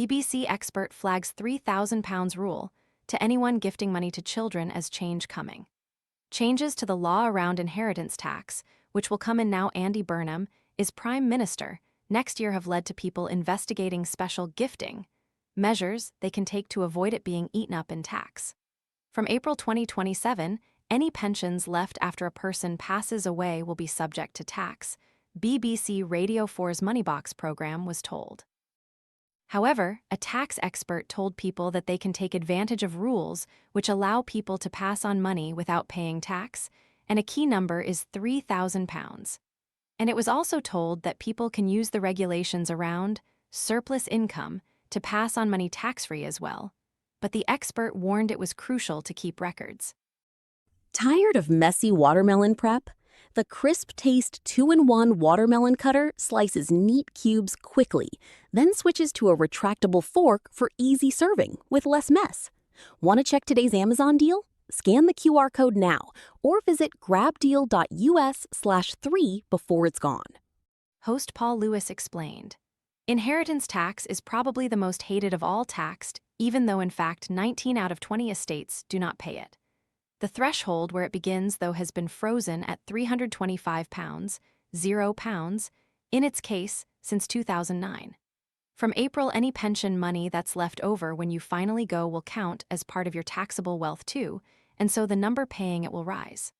BBC expert flags £3,000 rule to anyone gifting money to children as change coming. Changes to the law around inheritance tax, which will come in now. Andy Burnham is Prime Minister next year, have led to people investigating special gifting measures they can take to avoid it being eaten up in tax. From April 2027, any pensions left after a person passes away will be subject to tax, BBC Radio 4's Moneybox program was told. However, a tax expert told people that they can take advantage of rules which allow people to pass on money without paying tax, and a key number is £3,000. And it was also told that people can use the regulations around surplus income to pass on money tax-free as well, but the expert warned it was crucial to keep records. Tired of messy watermelon prep? The crisp taste 2-in-1 watermelon cutter slices neat cubes quickly, then switches to a retractable fork for easy serving with less mess. Want to check today's Amazon deal? Scan the QR code now or visit grabdeal.us/3 before it's gone. Host Paul Lewis explained, "Inheritance tax is probably the most hated of all taxed, even though in fact 19 out of 20 estates do not pay it. The threshold where it begins, though, has been frozen at £325, £0, in its case, since 2009. From April, any pension money that's left over when you finally go will count as part of your taxable wealth too, and so the number paying it will rise.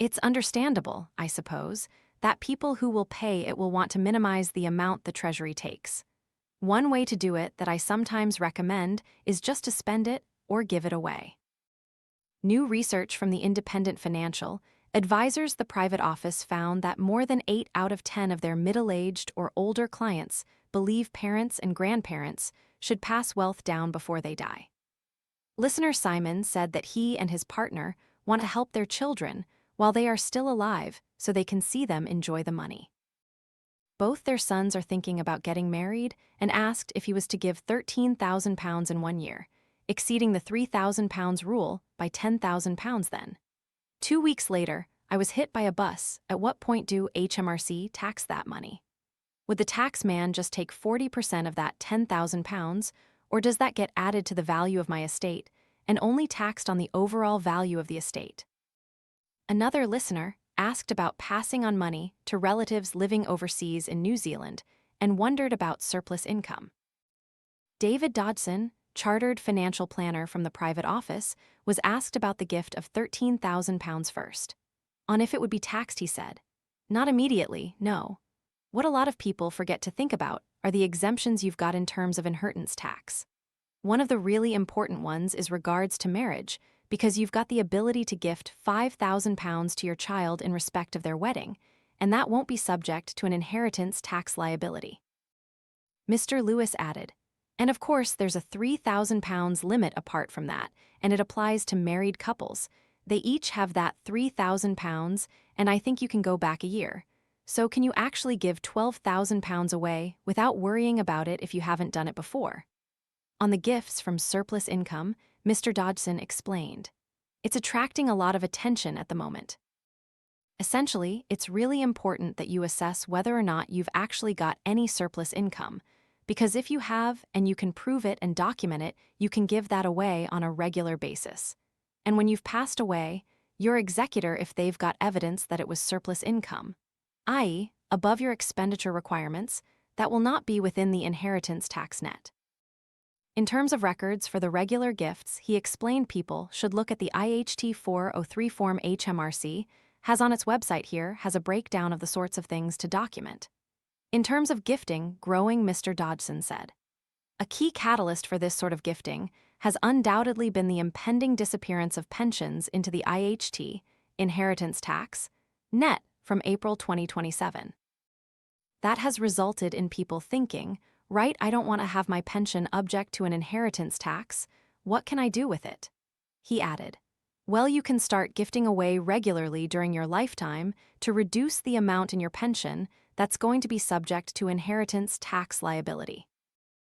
It's understandable, I suppose, that people who will pay it will want to minimize the amount the Treasury takes. One way to do it that I sometimes recommend is just to spend it or give it away." New research from the Independent Financial Advisors, the private office, found that more than 8 out of 10 of their middle-aged or older clients believe parents and grandparents should pass wealth down before they die. Listener Simon said that he and his partner want to help their children while they are still alive so they can see them enjoy the money. Both their sons are thinking about getting married and asked if he was to give £13,000 in 1 year, exceeding the £3,000 rule by £10,000 then. 2 weeks later, I was hit by a bus. At what point do HMRC tax that money? Would the tax man just take 40% of that £10,000, or does that get added to the value of my estate and only taxed on the overall value of the estate? Another listener asked about passing on money to relatives living overseas in New Zealand and wondered about surplus income. David Dodson, chartered financial planner from the private office, was asked about the gift of £13,000 first. On if it would be taxed, he said, "Not immediately, no. What a lot of people forget to think about are the exemptions you've got in terms of inheritance tax. One of the really important ones is regards to marriage, because you've got the ability to gift £5,000 to your child in respect of their wedding, and that won't be subject to an inheritance tax liability." Mr. Lewis added, "And of course there's a £3,000 limit apart from that, and it applies to married couples. They each have that £3,000, and I think you can go back a year. So can you actually give £12,000 away without worrying about it if you haven't done it before?" On the gifts from surplus income, Mr. Dodson explained, "It's attracting a lot of attention at the moment. Essentially, it's really important that you assess whether or not you've actually got any surplus income, because if you have and you can prove it and document it, you can give that away on a regular basis. And when you've passed away, your executor, if they've got evidence that it was surplus income, i.e., above your expenditure requirements, that will not be within the inheritance tax net." In terms of records for the regular gifts, he explained people should look at the IHT 403 form HMRC has on its website here has a breakdown of the sorts of things to document. In terms of gifting, growing, Mr. Dodson said, "A key catalyst for this sort of gifting has undoubtedly been the impending disappearance of pensions into the IHT, inheritance tax, net from April 2027. That has resulted in people thinking, right, I don't want to have my pension object to an inheritance tax. What can I do with it?" He added, "Well, you can start gifting away regularly during your lifetime to reduce the amount in your pension that's going to be subject to inheritance tax liability."